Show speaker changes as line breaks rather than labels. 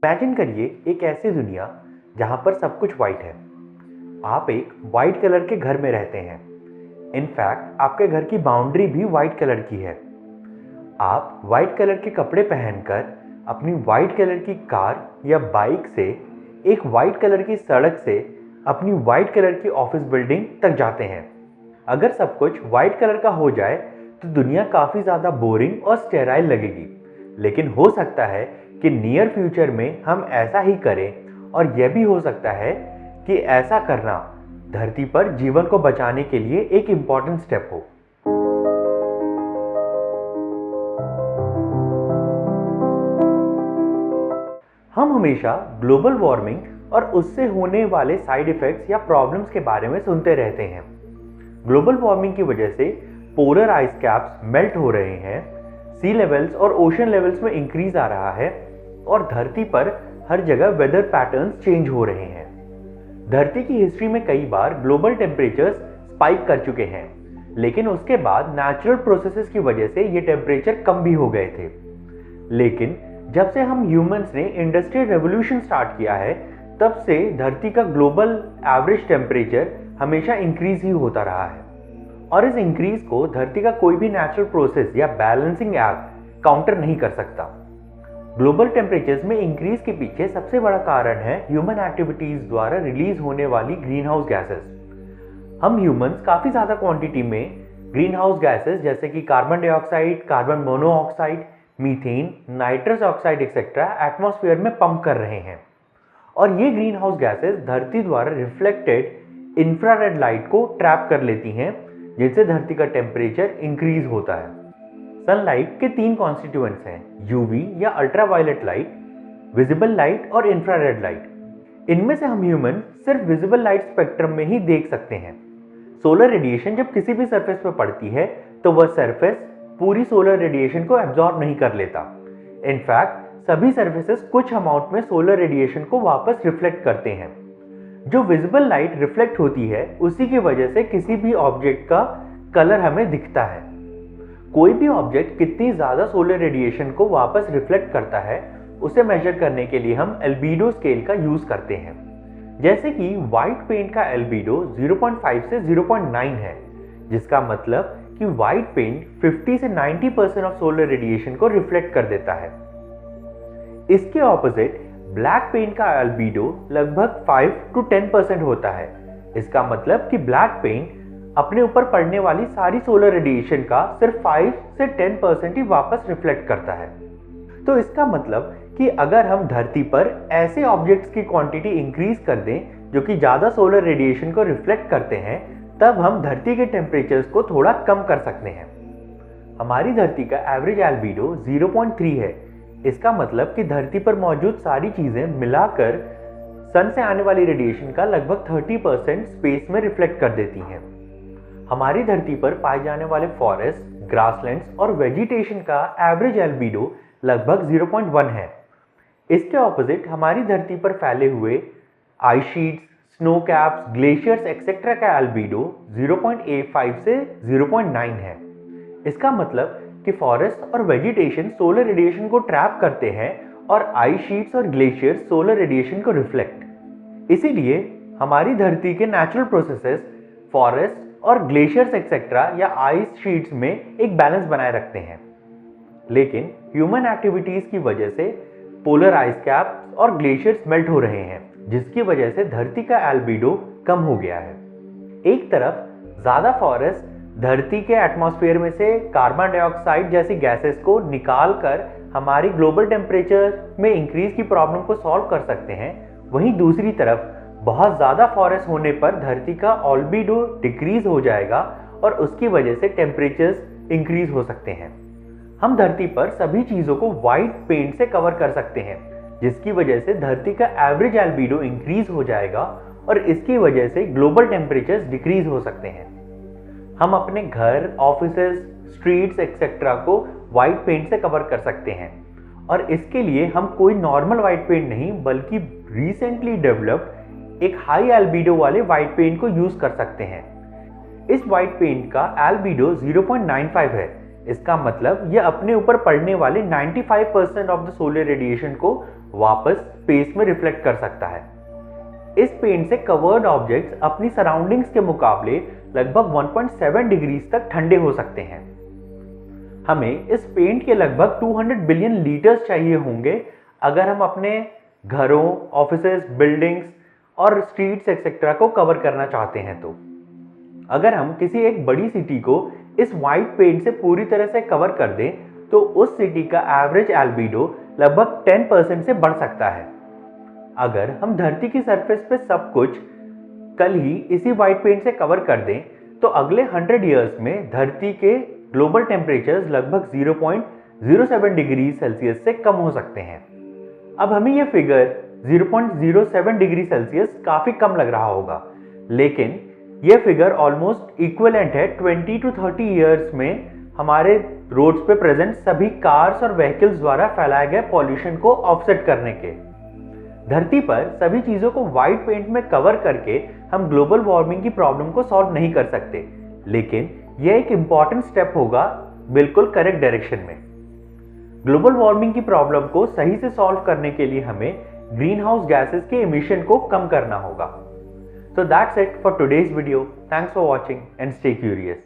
Imagine करिए एक ऐसी दुनिया जहां पर सब कुछ वाइट है। आप एक वाइट कलर के घर में रहते हैं। इनफैक्ट आपके घर की बाउंड्री भी वाइट कलर की है। आप वाइट कलर के कपड़े पहनकर अपनी वाइट कलर की कार या बाइक से एक वाइट कलर की सड़क से अपनी वाइट कलर की ऑफिस बिल्डिंग तक जाते हैं। अगर सब कुछ वाइट कलर का हो जाए तो दुनिया काफ़ी ज़्यादा बोरिंग और स्टेराइल लगेगी, लेकिन हो सकता है कि नियर फ्यूचर में हम ऐसा ही करें और यह भी हो सकता है कि ऐसा करना धरती पर जीवन को बचाने के लिए एक इम्पॉर्टेंट स्टेप हो। हम हमेशा ग्लोबल वार्मिंग और उससे होने वाले साइड इफेक्ट्स या प्रॉब्लम्स के बारे में सुनते रहते हैं। ग्लोबल वार्मिंग की वजह से पोलर आइस कैप्स मेल्ट हो रहे हैं, सी लेवल्स और ओशन लेवल्स में इंक्रीज आ रहा है और धरती पर हर जगह वेदर पैटर्न्स चेंज हो रहे हैं। धरती की हिस्ट्री में कई बार ग्लोबल टेम्परेचर्स स्पाइक कर चुके हैं, लेकिन उसके बाद नेचुरल प्रोसेसेस की वजह से ये टेम्परेचर कम भी हो गए थे। लेकिन जब से हम ह्यूमंस ने इंडस्ट्रियल रेवोल्यूशन स्टार्ट किया है, तब से धरती का ग्लोबल एवरेज टेम्परेचर हमेशा इंक्रीज ही होता रहा है और इस इंक्रीज को धरती का कोई भी नेचुरल प्रोसेस या बैलेंसिंग एक्ट काउंटर नहीं कर सकता। ग्लोबल टेम्परेचर्स में इंक्रीज के पीछे सबसे बड़ा कारण है ह्यूमन एक्टिविटीज द्वारा रिलीज होने वाली ग्रीन हाउस गैसेस। हम ह्यूमंस काफी ज्यादा क्वांटिटी में ग्रीन हाउस गैसेस जैसे कि carbon dioxide, carbon monoxide, methane, nitrous oxide etcetera atmosphere में पंप कर रहे हैं और ये ग्रीन हाउस गैसेस धरती द्वारा रिफ्लेक्टेड इंफ्रारेड लाइट को ट्रैप कर लेती हैं, जिससे धरती का टेम्परेचर इंक्रीज होता है। सनलाइट के तीन कॉन्स्टिट्यूएंट्स हैं, यूवी या अल्ट्रावायलेट लाइट, विजिबल लाइट और इंफ्रारेड लाइट। इनमें से हम ह्यूमन सिर्फ विजिबल लाइट स्पेक्ट्रम में ही देख सकते हैं। सोलर रेडिएशन जब किसी भी सरफेस पर पड़ती है तो वह सरफेस पूरी सोलर रेडिएशन को एब्जॉर्ब नहीं कर लेता। इनफैक्ट सभी सरफेसेस कुछ अमाउंट में सोलर रेडिएशन को वापस रिफ्लेक्ट करते हैं। जो विजिबल लाइट रिफ्लेक्ट होती है उसी की वजह से किसी भी ऑब्जेक्ट का कलर हमें दिखता है। कोई भी ऑब्जेक्ट कितनी ज्यादा सोलर रेडिएशन को वापस रिफ्लेक्ट करता है उसे मेजर करने के लिए हम एल्बिडो स्केल का यूज करते हैं। जैसे कि व्हाइट पेंट का एल्बिडो 0.5 से 0.9 है, जिसका मतलब कि व्हाइट पेंट 50 से 90% ऑफ सोलर रेडिएशन को रिफ्लेक्ट कर देता है। इसके ऑपोजिट ब्लैक पेंट का एल्बिडो लगभग 5 to 10% होता है। इसका मतलब कि ब्लैक पेंट अपने ऊपर पड़ने वाली सारी सोलर रेडिएशन का सिर्फ 5 से 10% ही वापस रिफ्लेक्ट करता है। तो इसका मतलब कि अगर हम धरती पर ऐसे ऑब्जेक्ट्स की क्वांटिटी इंक्रीज कर दें जो कि ज्यादा सोलर रेडिएशन को रिफ्लेक्ट करते हैं, तब हम धरती के टेम्परेचर्स को थोड़ा कम कर सकते हैं। हमारी धरती का एवरेज एल्बिडो 0.3 है। इसका मतलब कि धरती पर मौजूद सारी चीजें मिलाकर सन से आने वाली रेडिएशन का लगभग 30% स्पेस में रिफ्लेक्ट कर देती हैं। हमारी धरती पर पाए जाने वाले फॉरेस्ट, ग्रासलैंड्स और वेजिटेशन का एवरेज एल्बिडो लगभग 0.1 है। इसके ऑपोजिट हमारी धरती पर फैले हुए ice sheets, snow caps, glaciers etcetera का एल्बिडो 0.85 से 0.9 है। इसका मतलब कि फॉरेस्ट और वेजिटेशन सोलर रेडिएशन को ट्रैप करते हैं और आइस शीट्स और ग्लेशियर्स सोलर रेडिएशन को रिफ्लेक्ट। इसीलिए हमारी धरती के नेचुरल प्रोसेसेस फॉरेस्ट और ग्लेशियर्स एक्सेट्रा या आइस शीट्स में एक बैलेंस बनाए रखते हैं। लेकिन ह्यूमन एक्टिविटीज की वजह से पोलर आइस कैप्स और ग्लेशियर्स मेल्ट हो रहे हैं, जिसकी वजह से धरती का एल्बिडो कम हो गया है। एक तरफ ज्यादा फॉरेस्ट धरती के एटमॉस्फेयर में से कार्बन डाइऑक्साइड जैसी गैसेस को निकाल कर हमारी ग्लोबल टेम्परेचर में इंक्रीज की प्रॉब्लम को सॉल्व कर सकते हैं, वहीं दूसरी तरफ बहुत ज्यादा फॉरेस्ट होने पर धरती का एल्बिडो डिक्रीज हो जाएगा और उसकी वजह से टेम्परेचर्स इंक्रीज हो सकते हैं। हम धरती पर सभी चीजों को व्हाइट पेंट से कवर कर सकते हैं, जिसकी वजह से धरती का एवरेज एल्बिडो इंक्रीज हो जाएगा और इसकी वजह से ग्लोबल टेम्परेचर्स डिक्रीज हो सकते हैं। हम अपने घर, ऑफिसेज, स्ट्रीट्स एक्सेट्रा को व्हाइट पेंट से कवर कर सकते हैं और इसके लिए हम कोई नॉर्मल व्हाइट पेंट नहीं बल्कि रिसेंटली डेवलप्ड एक हाई एल्बिडो वाले व्हाइट पेंट को यूज कर सकते हैं। इस व्हाइट पेंट का एल्बिडो 0.95 है। इसका मतलब यह अपने ऊपर पड़ने वाले 95% ऑफ द सोलर रेडिएशन को वापस स्पेस में रिफ्लेक्ट कर सकता है। इस पेंट से कवर्ड ऑब्जेक्ट्स अपनी सराउंडिंग्स के मुकाबले लगभग 1.7 डिग्रीज तक ठंडे हो सकते हैं। हमें इस पेंट के लगभग 200 बिलियन लीटर्स चाहिए होंगे अगर हम अपने घरों, ऑफिसेज, बिल्डिंग्स और स्ट्रीट्स एक्सेट्रा को कवर करना चाहते हैं। तो अगर हम किसी एक बड़ी सिटी को इस वाइट पेंट से पूरी तरह से कवर कर दें तो उस सिटी का एवरेज एल्बीडो लगभग 10% से बढ़ सकता है। अगर हम धरती की सरफेस पे सब कुछ कल ही इसी वाइट पेंट से कवर कर दें तो अगले 100 ईयर्स में धरती के ग्लोबल टेम्परेचर्स लगभग 0.07 डिग्री सेल्सियस से कम हो सकते हैं। अब हमें यह फिगर 0.07 डिग्री सेल्सियस काफी कम लग रहा होगा, लेकिन यह फिगर ऑलमोस्ट इक्विवेलेंट है 20 to 30 ईयर्स में हमारे रोड्स पे प्रेजेंट सभी कार्स और व्हीकल्स द्वारा फैलाए गए पॉल्यूशन को ऑफसेट करने के। धरती पर सभी चीजों को व्हाइट पेंट में कवर करके हम ग्लोबल वार्मिंग की प्रॉब्लम को सॉल्व नहीं कर सकते, लेकिन यह एक इंपॉर्टेंट स्टेप होगा बिल्कुल करेक्ट डायरेक्शन में। ग्लोबल वार्मिंग की प्रॉब्लम को सही से सॉल्व करने के लिए हमें ग्रीन हाउस गैसेस के इमिशन को कम करना होगा। So that's it for today's video. Thanks for watching and stay curious.